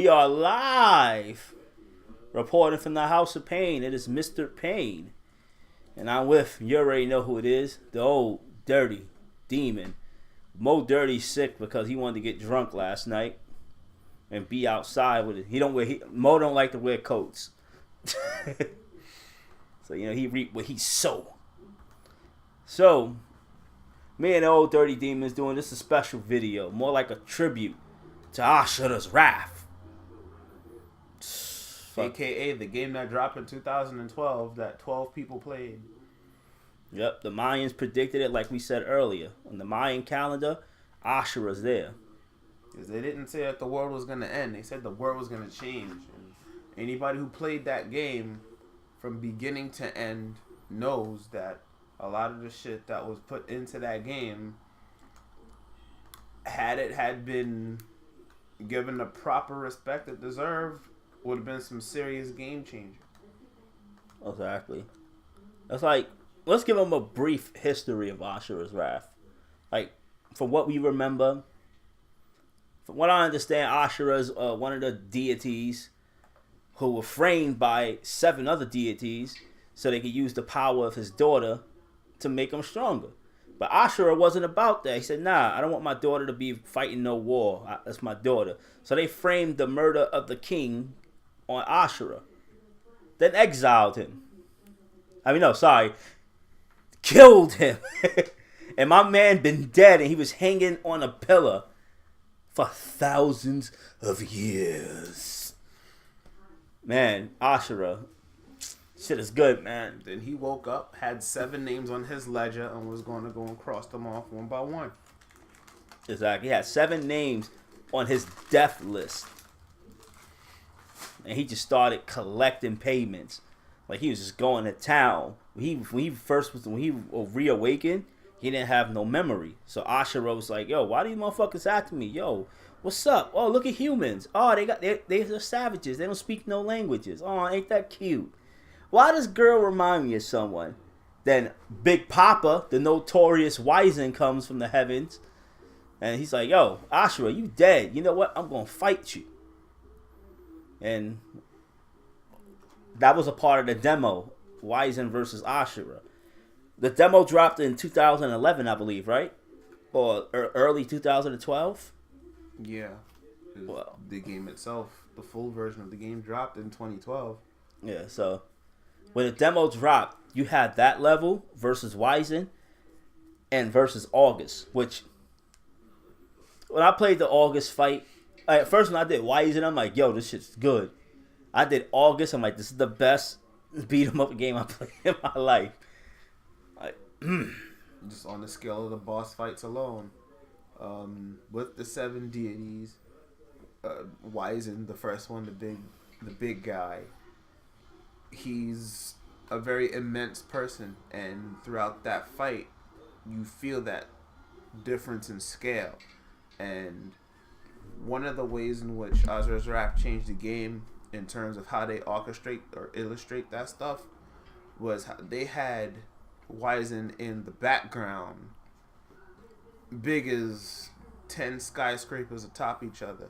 We are live, reporting from the House of Payne. It is Mr. Payne, and I'm with, you already know who it is, the old dirty demon. Mo Dirty sick because he wanted to get drunk last night and be outside with it. Mo don't like to wear coats. So, he reap what he sow. So, me and the old dirty demon is doing this a special video, more like a tribute to Asura's wrath. AKA the game that dropped in 2012 that 12 people played. Yep, the Mayans predicted it like we said earlier. On the Mayan calendar, Asura's there. Because they didn't say that the world was going to end. They said the world was going to change. And anybody who played that game from beginning to end knows that a lot of the shit that was put into that game, had been given the proper respect it deserved, would have been some serious game changer. Exactly. That's like, let's give them a brief history of Asura's wrath. Like, from what we remember, from what I understand, Asura is one of the deities who were framed by 7 other deities so they could use the power of his daughter to make him stronger. But Asura wasn't about that. He said, nah, I don't want my daughter to be fighting no war. That's my daughter. So they framed the murder of the king on Asura. Then exiled him. Killed him. And my man been dead and he was hanging on a pillar for thousands of years. Man, Asura, shit is good, man. Then he woke up, had 7 names on his ledger, and was going to go and cross them off one by one. Exactly. He had 7 names on his death list. And he just started collecting payments. Like, he was just going to town. When he reawakened, he didn't have no memory. So Asura was like, yo, why do you motherfuckers after me? Yo, what's up? Oh, look at humans. Oh, they're savages. They don't speak no languages. Oh, ain't that cute? Why does girl remind me of someone? Then Big Papa, the notorious Wizen, comes from the heavens. And he's like, yo, Asura, you dead. You know what? I'm going to fight you. And that was a part of the demo, Wizen versus Asura. The demo dropped in 2011, I believe, right? Or early 2012? Yeah. Well, the game itself, the full version of the game dropped in 2012. Yeah, so when the demo dropped, you had that level versus Wizen and versus August, which when I played the August fight, at first when I did Wizen, I'm like, yo, this shit's good. I did August, I'm like, this is the best beat 'em up game I played in my life. Like, just on the scale of the boss fights alone, with the 7 deities, Wizen, the first one, the big guy, he's a very immense person, and throughout that fight, you feel that difference in scale. And one of the ways in which Asura's Wrath changed the game in terms of how they orchestrate or illustrate that stuff was how they had Wizen in the background, big as 10 skyscrapers atop each other,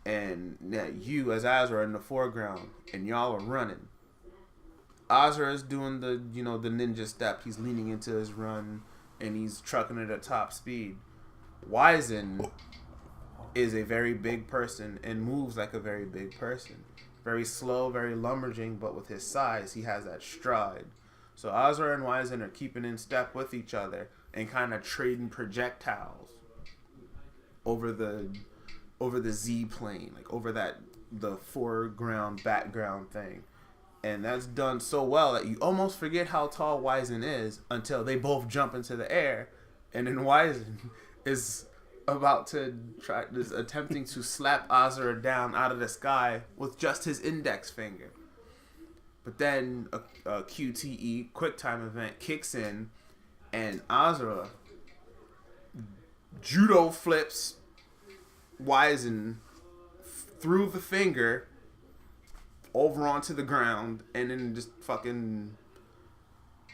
and now you as Asura in the foreground, and y'all are running. Asura is doing the ninja step. He's leaning into his run and he's trucking it at top speed. Wizen is a very big person and moves like a very big person. Very slow, very lumberjing, but with his size, he has that stride. So Asura and Wizen are keeping in step with each other and kind of trading projectiles over the Z plane, like over the foreground, background thing. And that's done so well that you almost forget how tall Wizen is until they both jump into the air, and then Wizen is attempting to slap Asura down out of the sky with just his index finger. But then a QTE, quick time event, kicks in, and Asura judo flips Wizen through the finger over onto the ground, and then just fucking,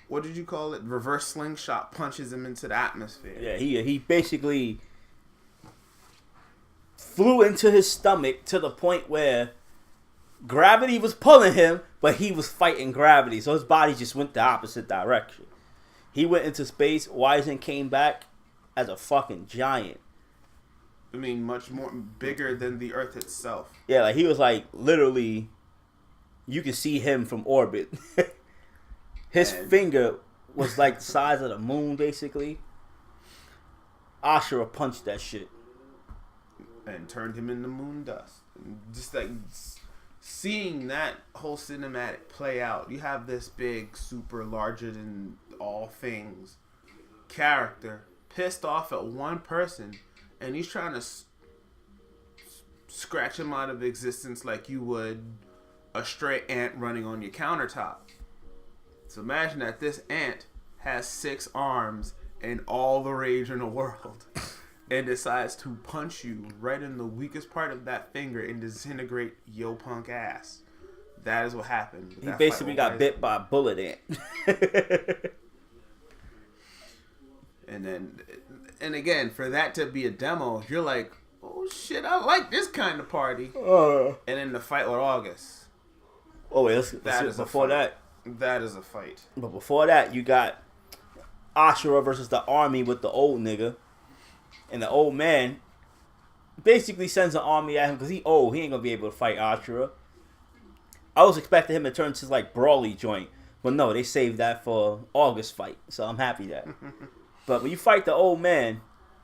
what did you call it? Reverse slingshot punches him into the atmosphere. Yeah, he basically flew into his stomach to the point where gravity was pulling him, but he was fighting gravity. So his body just went the opposite direction. He went into space. Wiseman came back as a fucking giant. I mean, much more bigger than the Earth itself. Yeah, like he was like literally, you could see him from orbit. His finger was like the size of the moon, basically. Asura punched that shit. And turned him into moon dust. And just like seeing that whole cinematic play out, you have this big, super larger than all things character pissed off at one person, and he's trying to scratch him out of existence like you would a stray ant running on your countertop. So imagine that this ant has 6 arms and all the rage in the world and decides to punch you right in the weakest part of that finger and disintegrate your punk ass. That is what happened. He basically got bit by a bullet ant. And again, for that to be a demo, you're like, oh shit, I like this kind of party. And then the fight with August. Oh wait, let's before that. That is a fight. But before that, you got Asura versus the army with the old nigga. And the old man basically sends an army at him because he old. He ain't going to be able to fight Asura. I was expecting him to turn to like brawly joint. But no, they saved that for August fight. So I'm happy that. But when you fight the old man,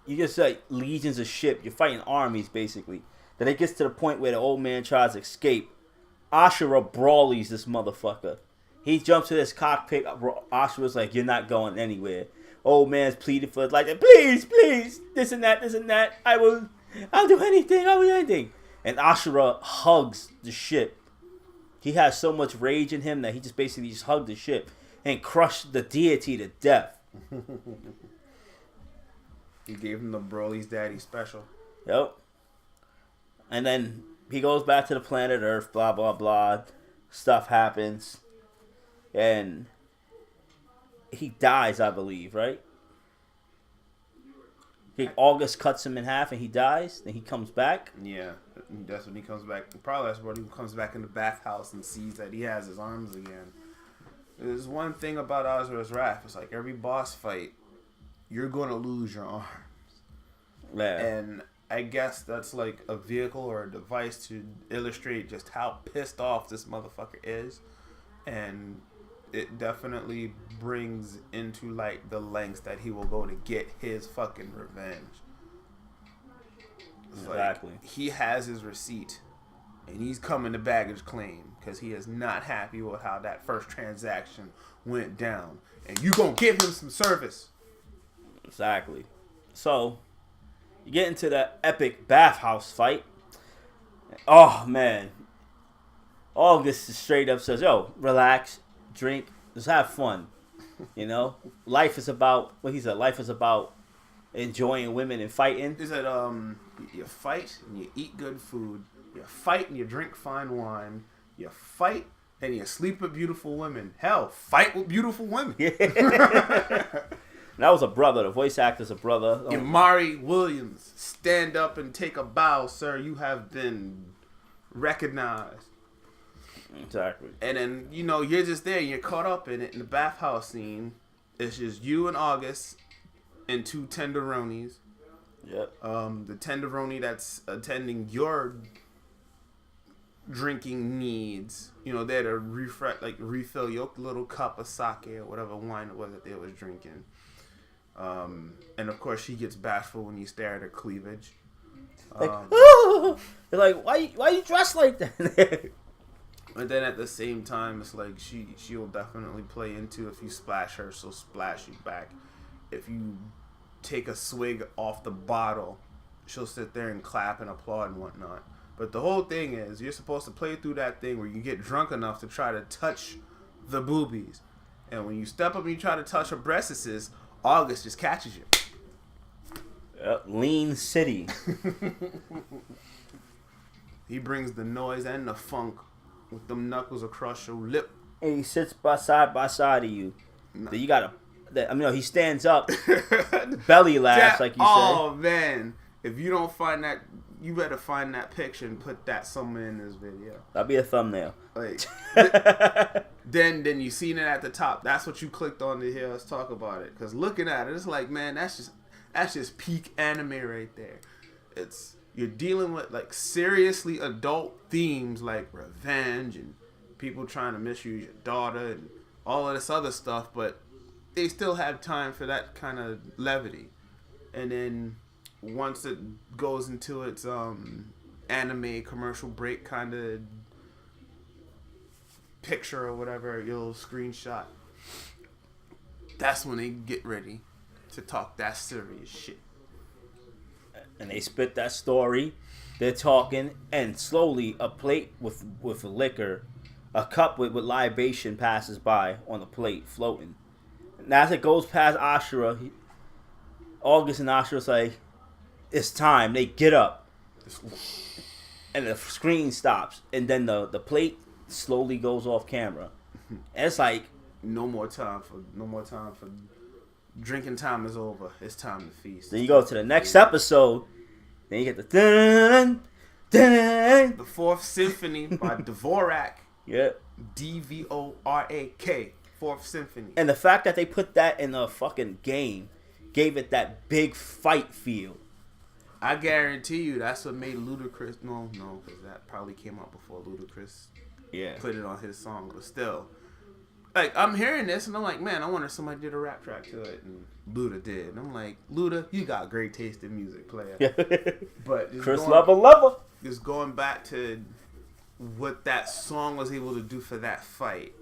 you just like legions of shit. You're fighting armies basically. Then it gets to the point where the old man tries to escape. Asura brawlies this motherfucker. He jumps to this cockpit. Ashura's like, you're not going anywhere. Old man's pleading for it, like, please, please, this and that. I'll do anything. And Asura hugs the ship. He has so much rage in him that he just basically just hugged the ship and crushed the deity to death. He gave him the Broly's daddy special. Yep. And then he goes back to the planet Earth, blah, blah, blah. Stuff happens. And he dies, I believe, right? August cuts him in half and he dies. Then he comes back. Yeah, that's when he comes back. Probably that's when he comes back in the bathhouse and sees that he has his arms again. There's one thing about Asura's Wrath. It's like every boss fight, you're going to lose your arms. Yeah. And I guess that's like a vehicle or a device to illustrate just how pissed off this motherfucker is. And it definitely brings into light the lengths that he will go to get his fucking revenge. It's exactly. Like, he has his receipt, and he's coming to baggage claim because he is not happy with how that first transaction went down. And you gonna give him some service. Exactly. So, you get into the epic bathhouse fight. Oh, man. August straight up says, yo, relax. Drink, just have fun. You know, life is about what he said. Life is about enjoying women and fighting. He said, you fight and you eat good food. You fight and you drink fine wine. You fight and you sleep with beautiful women. Hell, fight with beautiful women. Yeah. That was a brother. The voice actor's a brother. Imari Williams, stand up and take a bow, sir. You have been recognized. Exactly. And then, you know, you're just there. You're caught up in it. In the bathhouse scene, it's just you and August and 2 tenderonis. Yep. The tenderoni that's attending your drinking needs. You know, there to refill your little cup of sake or whatever wine it was that they was drinking. And of course, she gets bashful when you stare at her cleavage. Like, oh! They're like, why you dressed like that? And then at the same time, it's like she'll definitely play into if you splash her, she'll splash you back. If you take a swig off the bottle, she'll sit there and clap and applaud and whatnot. But the whole thing is, you're supposed to play through that thing where you get drunk enough to try to touch the boobies. And when you step up and you try to touch her breasts, August just catches you. Lean City. He brings the noise and the funk with them knuckles across your lip. And he sits side by side of you. No. You gotta, he stands up, belly laughs, like you said. Oh, man. If you don't find that you better find that picture and put that somewhere in this video. That'll be a thumbnail. Like, then you seen it at the top. That's what you clicked on to hear us talk about it. Because looking at it, it's like, man, that's just peak anime right there. You're dealing with like seriously adult themes like revenge and people trying to misuse your daughter and all of this other stuff, but they still have time for that kind of levity. And then once it goes into its anime commercial break kind of picture or whatever, your screenshot, that's when they get ready to talk that serious shit. And they spit that story. They're talking, and slowly a plate with liquor, a cup with libation passes by on the plate, floating. And as it goes past Asura, August and Asura say, "It's time." They get up, and the screen stops, and then the plate slowly goes off camera. And it's like no more time for drinking. Time is over. It's time to feast. Then you go to the next episode. Then you get the dun, dun. The Fourth Symphony by Dvorak. Yeah. Dvorak. Fourth Symphony. And the fact that they put that in a fucking game gave it that big fight feel. I guarantee you that's what made Ludacris. No, because that probably came out before Ludacris. Yeah. Put it on his song, but still. Like, I'm hearing this, and I'm like, man, I wonder if somebody did a rap track to it, and Luda did. And I'm like, Luda, you got great taste in music, player. But Chris Lover. Just going back to what that song was able to do for that fight.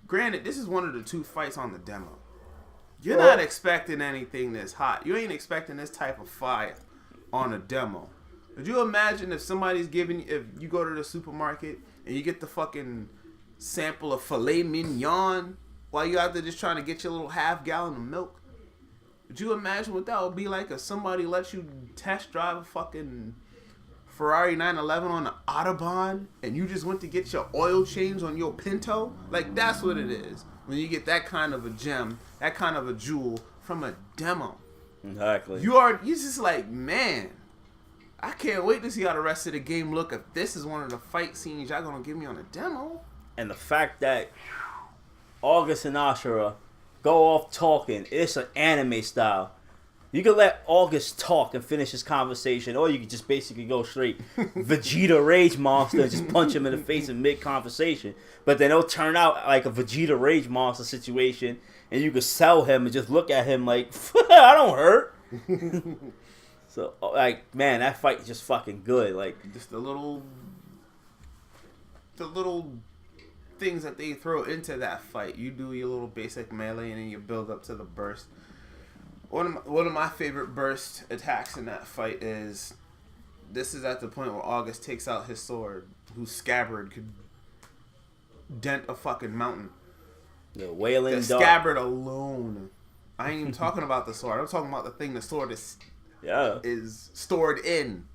Granted, this is one of the 2 fights on the demo. You're not expecting anything this hot. You ain't expecting this type of fire on a demo. Could you imagine if somebody's giving, if you go to the supermarket and you get the fucking sample of filet mignon while you out there just trying to get your little half gallon of milk? Could you imagine what that would be like if somebody lets you test drive a fucking Ferrari 911 on the Autobahn and you just went to get your oil change on your Pinto? Like, that's what it is when you get that kind of a gem, that kind of a jewel from a demo. Exactly. You're just like, man, I can't wait to see how the rest of the game look if this is one of the fight scenes y'all gonna give me on a demo. And the fact that August and Asura go off talking, it's an anime style. You can let August talk and finish his conversation, or you can just basically go straight Vegeta Rage Monster and just punch him in the face in mid-conversation. But then it'll turn out like a Vegeta Rage Monster situation, and you can sell him and just look at him like, I don't hurt. So, like, man, that fight is just fucking good. Like, just the little things that they throw into that fight. You do your little basic melee and then you build up to the burst. One of my favorite burst attacks in that fight is, this is at the point where August takes out his sword, whose scabbard could dent a fucking mountain. The wailing dog. Scabbard alone. I ain't even talking about the sword. I'm talking about the thing the sword is stored in.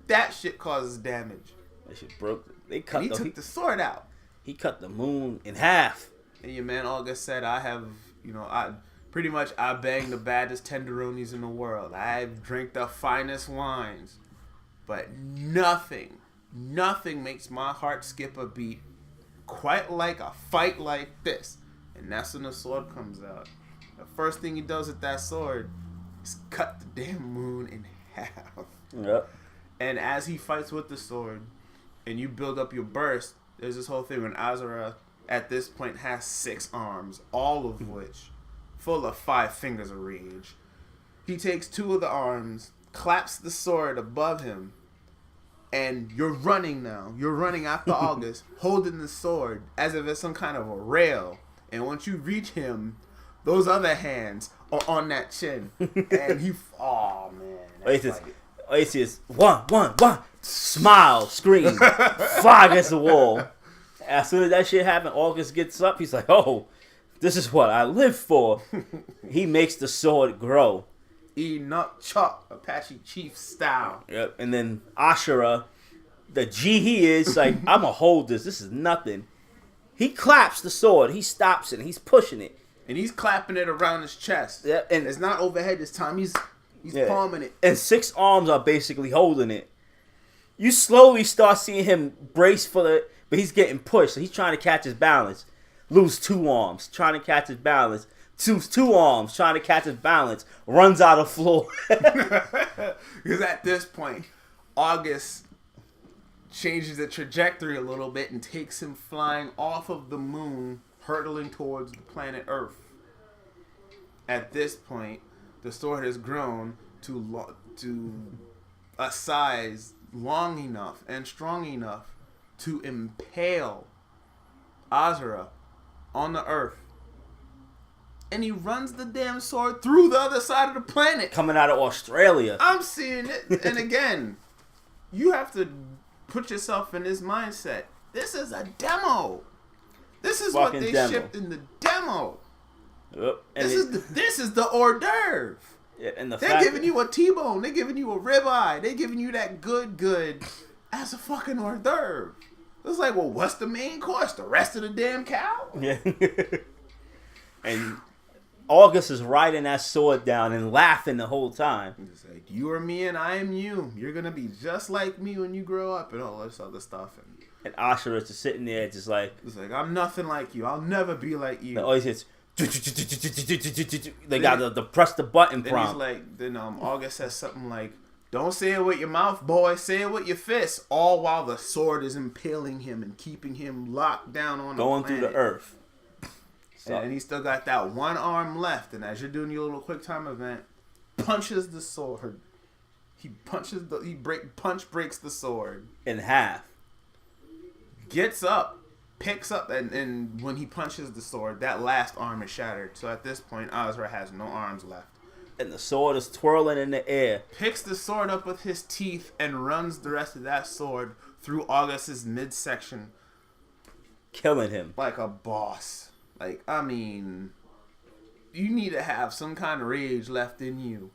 That shit causes damage. That shit broke. He took the sword out. He cut the moon in half. And your man August said, I bang the baddest tenderonis in the world. I've drank the finest wines. But nothing makes my heart skip a beat quite like a fight like this. And that's when the sword comes out. The first thing he does with that sword is cut the damn moon in half. Yep. And as he fights with the sword, and you build up your burst, there's this whole thing when Asura, at this point, has 6 arms, all of which full of 5 fingers of rage. He takes 2 of the arms, claps the sword above him, and you're running now. You're running after August, holding the sword as if it's some kind of a rail. And once you reach him, those other hands are on that chin. And he... Oh, man. Oasis, one, smile, scream, fly against the wall. As soon as that shit happens, August gets up. He's like, oh, this is what I live for. He makes the sword grow. Enoch Chuck, Apache Chief style. Yep. And then Asura, the G he is, like, I'm going to hold this. This is nothing. He claps the sword. He stops it. And he's pushing it. And he's clapping it around his chest. Yep. And it's not overhead this time. He's palming it. And 6 arms are basically holding it. You slowly start seeing him brace for the... But he's getting pushed. So he's trying to catch his balance. Lose 2 arms. Trying to catch his balance. Two arms. Trying to catch his balance. Runs out of floor. Because at this point, August changes the trajectory a little bit and takes him flying off of the moon, hurtling towards the planet Earth. At this point, the sword has grown to a size long enough and strong enough to impale Asura on the Earth. And he runs the damn sword through the other side of the planet. Coming out of Australia. I'm seeing it. And again, you have to put yourself in this mindset. This is a demo. This is what they shipped in the demo. Yep. This is the hors d'oeuvre. Yeah, and they're giving you a T-bone. They're giving you a ribeye. They're giving you that good as a fucking hors d'oeuvre. It's like, well, what's the main course? The rest of the damn cow? Yeah. And August is riding that sword down and laughing the whole time. It's like, you are me and I am you. You're going to be just like me when you grow up and all this other stuff. And Asura is just sitting there just like... It's like, I'm nothing like you. I'll never be like you. Always hits... They got the press the button then prompt. He's like, then August says something like, don't say it with your mouth, boy. Say it with your fist. All while the sword is impaling him and keeping him locked down on the planet. Going through the earth. So. And he still got that one arm left. And as you're doing your little quick time event, punches the sword. He breaks the sword in half. Gets up, picks up, and when he punches the sword, that last arm is shattered. So at this point, Asura has no arms left. And the sword is twirling in the air. Picks the sword up with his teeth and runs the rest of that sword through August's midsection. Killing him. Like a boss. Like, I mean, you need to have some kind of rage left in you.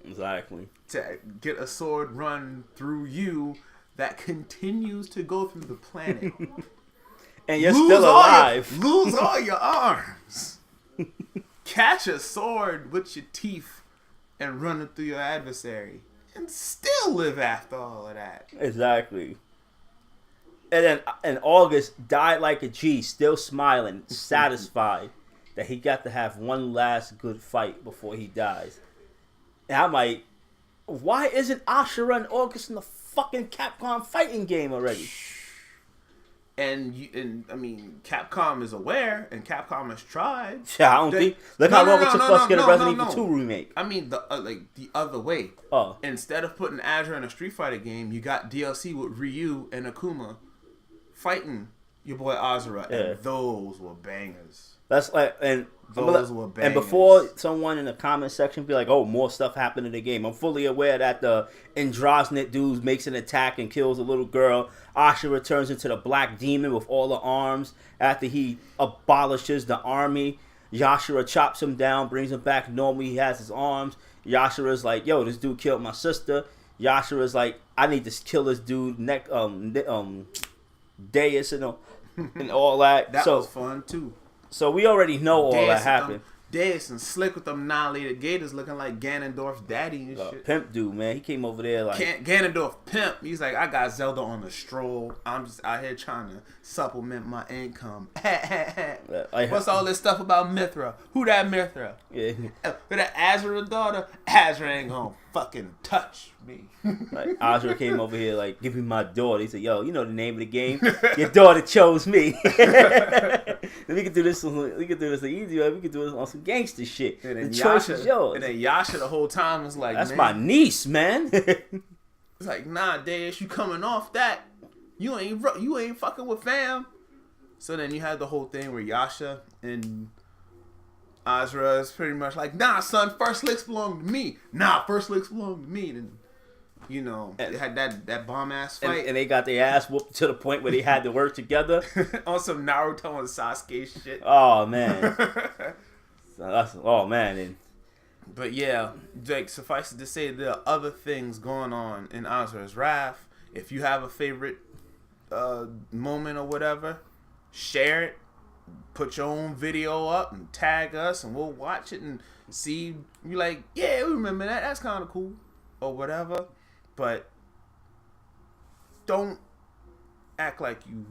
Exactly. To get a sword run through you that continues to go through the planet. And you're still alive. Lose all your arms. Catch a sword with your teeth and run it through your adversary. And still live after all of that. Exactly. And then August died like a G, still smiling, satisfied that he got to have one last good fight before he dies. And I'm like, why isn't Asura and August in the fucking Capcom fighting game already? And I mean, Capcom is aware, and Capcom has tried. Yeah, I don't think. Look how long it took us to get a Resident Evil 2 remake. I mean, the other way. Oh. Instead of putting Asura in a Street Fighter game, you got DLC with Ryu and Akuma fighting your boy Asura, and those were bangers. That's like, and those were bangers. And before someone in the comment section be like, "Oh, more stuff happened in the game," I'm fully aware that the Androsnet dude makes an attack and kills a little girl. Asura turns into the Black Demon with all the arms after he abolishes the army. Yashura chops him down, brings him back normal. He has his arms. Yashura's like, "Yo, this dude killed my sister." Yashura's like, "I need to kill this dude." Deus and all that. That was fun too. So we already know all that happened. Deus and Slick with them annihilated gators looking like Ganondorf's daddy and shit. Pimp dude, man. He came over there like... Ganondorf pimp. He's like, I got Zelda on the stroll. I'm just out here trying to supplement my income. What's all this stuff about Mithra? Who that Mithra? Yeah. Who that Asura daughter? Asura ain't gonna fucking touch me. Like, Asura came over here like, give me my daughter. He said, yo, you know the name of the game? Your daughter chose me. We can do this easy, right? We can do this on some gangster shit. And then the choice is yours. And then Yasha the whole time was like, that's my niece, man. It's like, nah, Deus, you coming off that. You ain't fucking with fam. So then you had the whole thing where Yasha and Asura is pretty much like, nah, son, first licks belong to me. Nah, first licks belong to me. And you know, they had that bomb ass fight, and they got their ass whooped to the point where they had to work together on some Naruto and Sasuke shit. Oh man, And, but yeah, like, suffice it to say, there are other things going on in Asura's Wrath. If you have a favorite moment or whatever, share it. put your own video up and tag us, and we'll watch it and see. You like, yeah, we remember that. That's kind of cool, or whatever. But don't act like you.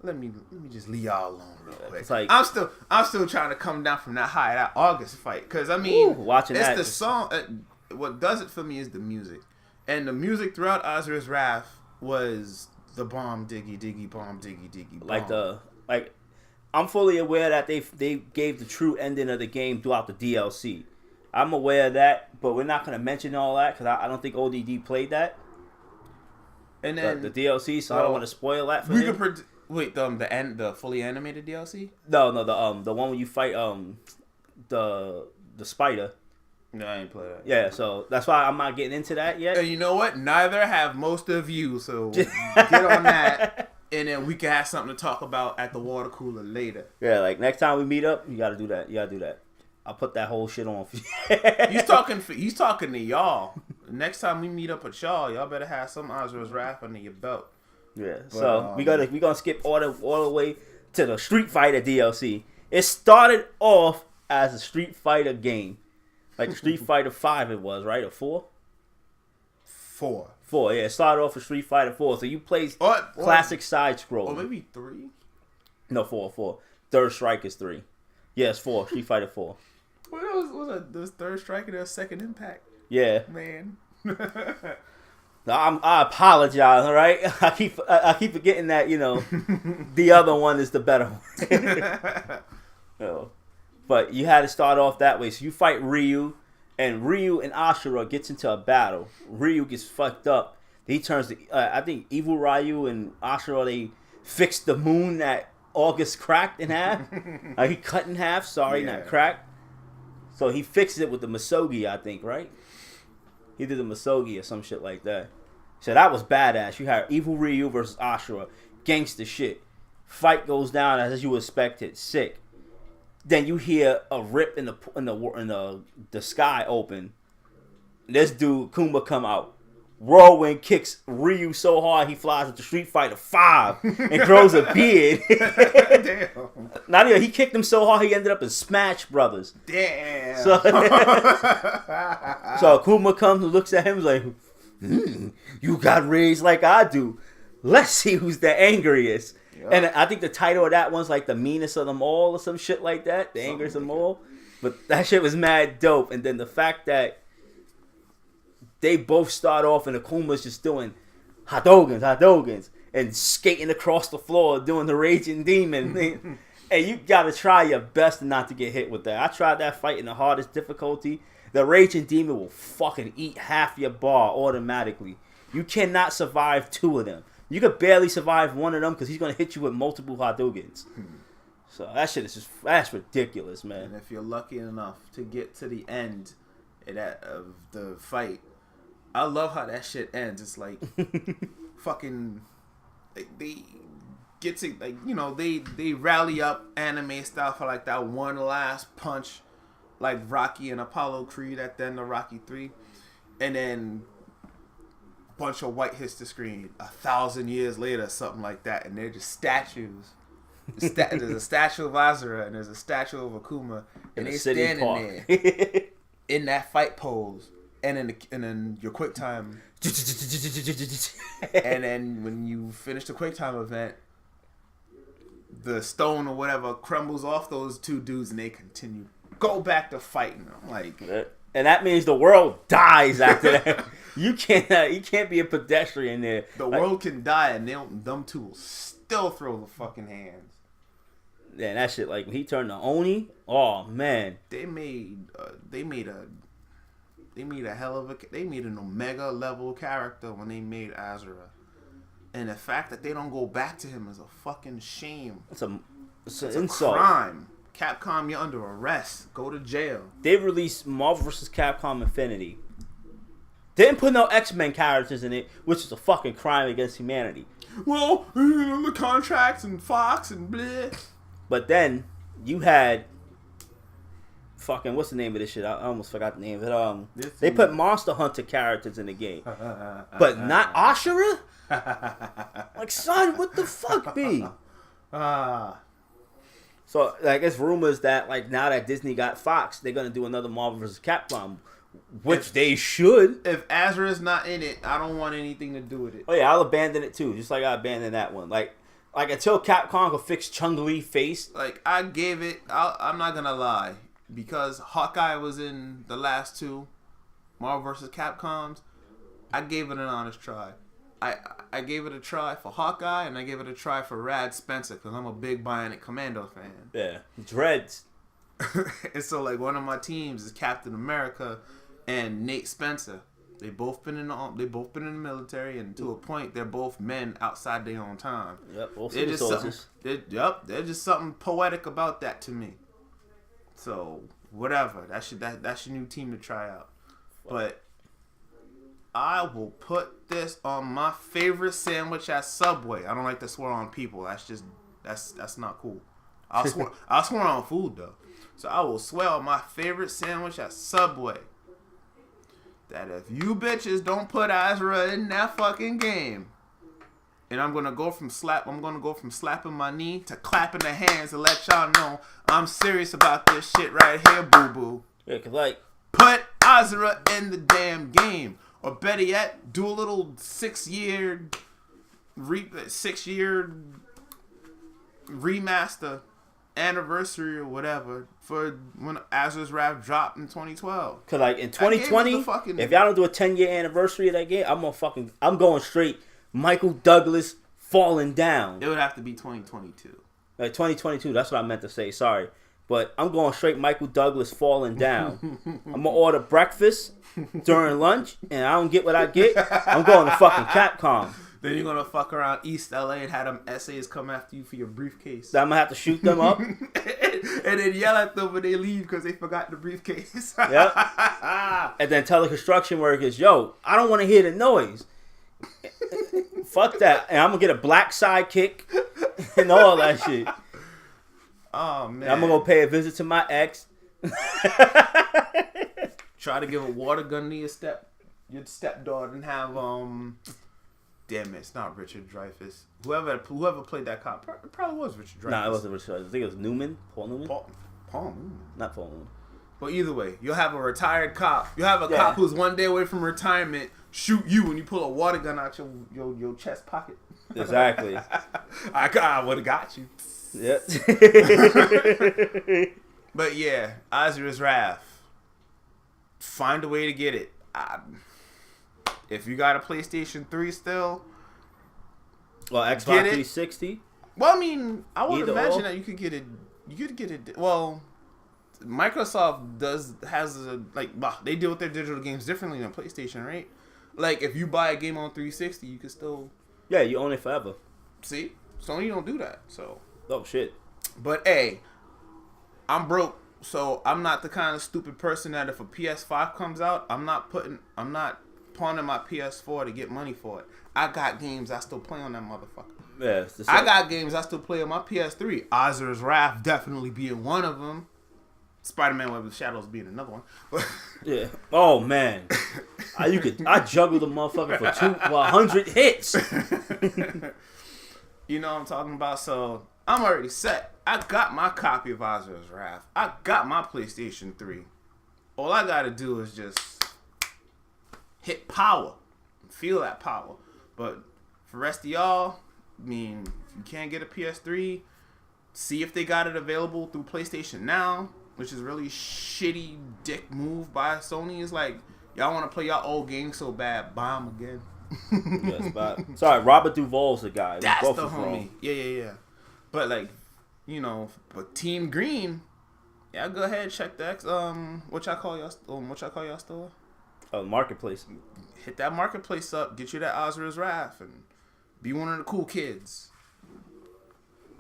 Let me just leave y'all alone real quick. It's like, I'm still trying to come down from that high, that August fight, because I mean, watching it's that the song. What does it for me is the music, and the music throughout Asura's Wrath was the bomb diggy diggy bomb diggy diggy bomb. I'm fully aware that they gave the true ending of the game throughout the DLC. I'm aware of that, but we're not going to mention all that because I don't think ODD played that. And then the DLC, so I don't want to spoil that for him. Wait, the fully animated DLC? No, the one where you fight the spider. No, I ain't play that. Yeah, so that's why I'm not getting into that yet. And you know what? Neither have most of you, so get on that, and then we can have something to talk about at the water cooler later. Yeah, like next time we meet up, you gotta do that. You gotta do that. I'll put that whole shit on for you. He's talking to y'all. Next time we meet up with y'all better have some Asura's Wrath under your belt. Yeah, but, so we gonna skip all the way to the Street Fighter DLC. It started off as a Street Fighter game, like Street Fighter 5 it was, right, or 4? 4. Yeah, it started off with Street Fighter 4. So you played classic side scroll. Or maybe 3. No, 4. Third Strike is 3. Yes, 4. Street Fighter 4. Well, was Third Strike and a Second Impact? Yeah, man. I apologize, all right? I keep forgetting that, the other one is the better one. But you had to start off that way. So you fight Ryu, and Asura gets into a battle. Ryu gets fucked up. He turns to, I think, Evil Ryu and Asura, they fixed the moon that August cracked in half. He cut in half, not cracked. So he fixed it with the Masogi, I think, right? He did the Masogi or some shit like that. So that was badass. You had Evil Ryu versus Asura. Gangsta shit. Fight goes down as you expected. Sick. Then you hear a rip in the sky open. This dude, Kuma, come out. Whirlwind kicks Ryu so hard he flies into Street Fighter 5 and grows a beard. Damn. Not even, he kicked him so hard he ended up in Smash Brothers. Damn. So Kuma comes and looks at him like, you got raised like I do. Let's see who's the angriest. Yep. And I think the title of that one's like the meanest of them all or some shit like that. The angriest of them all. But that shit was mad dope. And then the fact that they both start off and Akuma's just doing Hadogans, and skating across the floor doing the Raging Demon. And you gotta try your best not to get hit with that. I tried that fight in the hardest difficulty. The Raging Demon will fucking eat half your bar automatically. You cannot survive 2 of them. You could barely survive 1 of them because he's gonna hit you with multiple Hadogans. So that shit is that's ridiculous, man. And if you're lucky enough to get to the end of the fight, I love how that shit ends. It's like fucking they get to they rally up anime style for like that one last punch, like Rocky and Apollo Creed at the end of Rocky 3, and then a bunch of white hits the screen 1,000 years later, something like that, and they're just statues. There's a statue of Asura and there's a statue of Akuma, and they standing there in that fight pose. And then your quick time, and then when you finish the quick time event, the stone or whatever crumbles off those 2 dudes, and they continue go back to fighting. I'm like, and that means the world dies after that. You can't be a pedestrian there. The world can die, and them 2 will still throw the fucking hands. Yeah, that shit, like when he turned to Oni, oh man, they made an Omega level character when they made Asura, and the fact that they don't go back to him is a fucking shame. It's an insult. Crime. Capcom, you're under arrest. Go to jail. They released Marvel vs. Capcom Infinity. They didn't put no X-Men characters in it, which is a fucking crime against humanity. Well, the contracts and Fox and bleh. But then you had fucking, what's the name of this shit? I almost forgot the name of it. They put Monster Hunter characters in the game, but not Asura. Like, son, what the fuck, B? So, like, it's rumors that, like, now that Disney got Fox, they're going to do another Marvel vs. Capcom, which they should. If Asura's not in it, I don't want anything to do with it. Oh, yeah, I'll abandon it, too, just like I abandoned that one. Like until Capcom can fix Chung-Li face. Like, I gave it, I'm not going to lie, because Hawkeye was in the last two Marvel vs. Capcoms, I gave it an honest try. I gave it a try for Hawkeye, and I gave it a try for Rad Spencer, because I'm a big Bionic Commando fan. Yeah, Dreads. And so, like, one of my teams is Captain America and Nate Spencer. They both been in the military, and to a point, they're both men outside their own time. Yep, both they're just soldiers. They're just something poetic about that to me. So whatever, that's your new team to try out. But I will put this on my favorite sandwich at Subway. I don't like to swear on people. That's not cool. I'll swear on food though. So I will swear on my favorite sandwich at Subway. That if you bitches don't put Asura in that fucking game, and I'm gonna go from slapping my knee to clapping the hands to let y'all know I'm serious about this shit right here, boo boo. Yeah, cause like put Asura in the damn game. Or better yet, do a little 6-year remaster anniversary or whatever for when Asura's Wrath dropped in 2012. Cause like in 2020, if y'all don't do a 10-year anniversary of that game, I'm going straight Michael Douglas falling down. It would have to be 2022. Like 2022, that's what I meant to say. Sorry. But I'm going straight Michael Douglas falling down. I'm going to order breakfast during lunch, and I don't get what I get. I'm going to fucking Capcom. Then you're going to fuck around East LA and have them essays come after you for your briefcase. I'm going to have to shoot them up. and then yell at them when they leave because they forgot the briefcase. Yep. And then tell the construction workers, yo, I don't want to hear the noise. Fuck that. And I'm going to get a black sidekick and all that shit. Oh, man. And I'm going to go pay a visit to my ex. Try to give a water gun to your stepdaughter and have, damn it, it's not Richard Dreyfuss. Whoever played that cop, it probably was Richard Dreyfuss. Nah, it wasn't Richard Dreyfuss. I think it was Newman. Paul Newman? Paul Newman. Not Paul Newman. But either way, you'll have a retired cop. You'll have a cop who's one day away from retirement shoot you when you pull a water gun out your chest pocket. Exactly. I would have got you. Yep. But yeah, Asura's Wrath. Find a way to get it. If you got a PlayStation 3 still, well, Xbox 360. Well, I mean, I would imagine that you could get it. You could get it. Well, Microsoft they deal with their digital games differently than PlayStation, right? Like if you buy a game on 360, you could still. Yeah, you own it forever. See, Sony don't do that. So. Oh shit. But hey, I'm broke, so I'm not the kind of stupid person that if a PS5 comes out, I'm not pawning my PS4 to get money for it. I got games I still play on that motherfucker. Yeah, I got games I still play on my PS3. Asura's Wrath definitely being one of them. Spider-Man Web of Shadows being another one. Yeah. Oh man, I juggled the motherfucker for 100 hits. You know what I'm talking about? So I'm already set. I got my copy of Asura's Wrath. I got my PlayStation 3. All I gotta do is just hit power. Feel that power. But for the rest of y'all, I mean, if you can't get a PS3, see if they got it available through PlayStation Now, which is really shitty dick move by Sony. It's like, y'all want to play y'all old games so bad, buy them again. Yes, but sorry, Robert Duvall's the guy. That's the homie. Yeah. But like, you know, but Team Green, yeah, go ahead, check that. What y'all call y'all store? Oh, Marketplace. Hit that Marketplace up, get you that Asura's Wrath, and be one of the cool kids.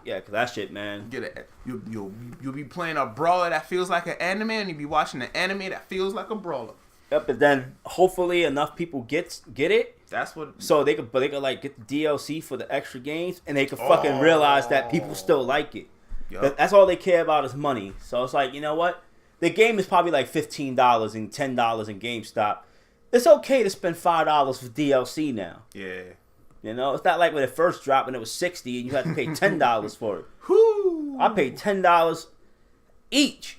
Yeah, cause that shit, man. Get it. You'll be playing a brawler that feels like an anime, and you'll be watching an anime that feels like a brawler. Yep, but then hopefully enough people get it. That's what. So they could like get the DLC for the extra games, and they could fucking realize that people still like it. Yep. That's all they care about is money. So it's like, you know what? The game is probably like $15 and $10 in GameStop. It's okay to spend $5 for DLC now. Yeah. You know, it's not like when it first dropped and it was $60 and you had to pay $10 for it. Whoo! I paid $10 each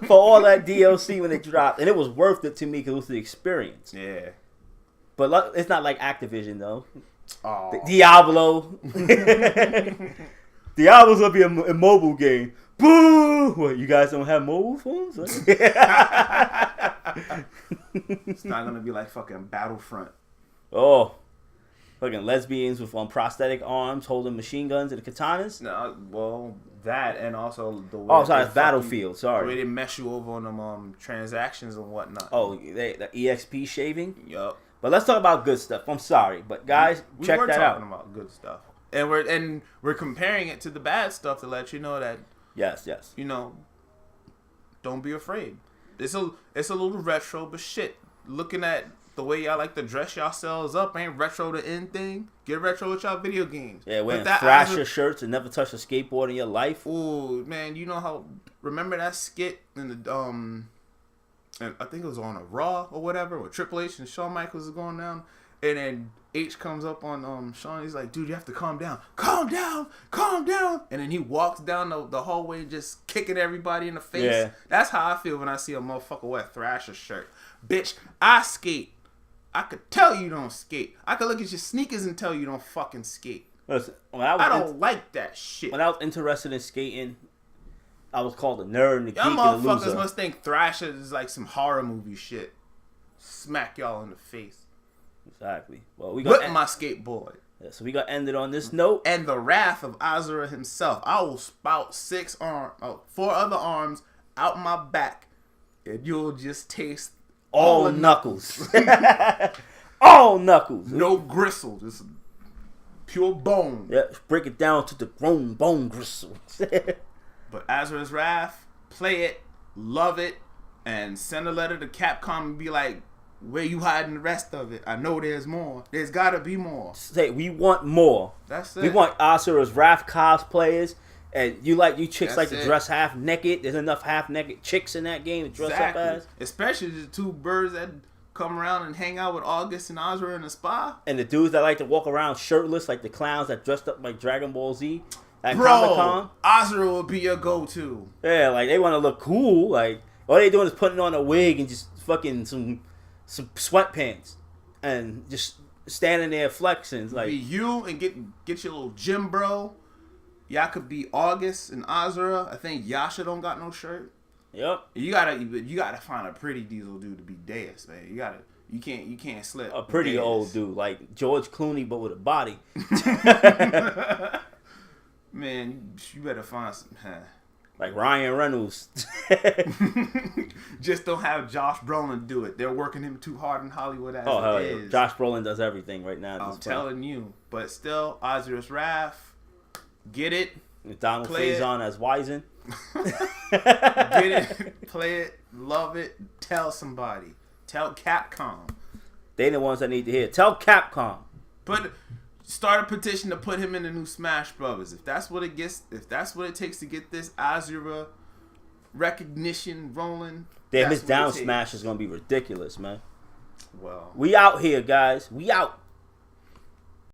for all that DLC when it dropped, and it was worth it to me because it was the experience. Yeah. But it's not like Activision though. Oh. Diablo. Diablo's gonna be a mobile game. Boo! What, you guys don't have mobile phones? It's not gonna be like fucking Battlefront. Oh, fucking lesbians with prosthetic arms holding machine guns and katanas. No, well, that and also the way. Oh, sorry, it's Battlefield. Sorry, the way they mess you over on them transactions and whatnot. Oh, the EXP shaving. Yup. But let's talk about good stuff. I'm sorry, but guys, check that out. We were talking about good stuff, and we're comparing it to the bad stuff to let you know that. Yes. You know, don't be afraid. It's a little retro, but shit. Looking at the way y'all like to dress yourselves up, ain't retro the end thing. Get retro with y'all video games. Yeah, wearing Thrasher shirts and never touched a skateboard in your life. Ooh, man, you know how? Remember that skit in the and I think it was on a Raw or whatever, where Triple H and Shawn Michaels is going down, and then H comes up on Shawn. He's like, "Dude, you have to calm down, calm down." And then he walks down the hallway just kicking everybody in the face. Yeah. That's how I feel when I see a motherfucker wear a Thrasher shirt. Bitch, I skate. I could tell you don't skate. I could look at your sneakers and tell you don't fucking skate. Listen, I don't like that shit. When I was interested in skating, I was called a nerd and a geek Y'all and a motherfuckers loser. must think Thrasher is like some horror movie shit. Smack y'all in the face. Exactly. Well, Whip my skateboard. Yeah, so we got ended on this note. And the wrath of Asura himself. I will spout 4 other arms out my back, and you'll just taste all knuckles. All knuckles. No gristle, just pure bone. Yeah, break it down to the grown bone gristle. But Asura's Wrath, play it, love it, and send a letter to Capcom and be like, where you hiding the rest of it? I know there's more. There's gotta be more. Say, we want more. That's it. We want Asura's Wrath cosplayers. And you chicks like to dress half naked. There's enough half naked chicks in that game to dress up as. Especially the 2 birds that come around and hang out with August and Asura in the spa. And the dudes that like to walk around shirtless, like the clowns that dressed up like Dragon Ball Z at Bro, Comic-Con. Asura will be your go-to. Yeah, like they want to look cool. Like all they doing is putting on a wig and just fucking some sweatpants and just standing there flexing. Like be you and get your little gym bro. Y'all could be August and Asura. I think Yasha don't got no shirt. Yep. You gotta find a pretty diesel dude to be Deus, man. You can't slip. A pretty Deus. old dude like George Clooney, but with a body. Man, you better find some. Like Ryan Reynolds. Just don't have Josh Brolin do it. They're working him too hard in Hollywood as it is. Yeah. Josh Brolin does everything right now. I'm telling you. But still, Asura's Wrath, get it. Donald Faison as Wizen. Get it, play it, love it, tell somebody. Tell Capcom. They the ones that need to hear. Tell Capcom. Start a petition to put him in the new Smash Brothers. If that's what it takes to get this Asura recognition rolling. Damn, his down smash is gonna be ridiculous, man. Well, we out here, guys. We out.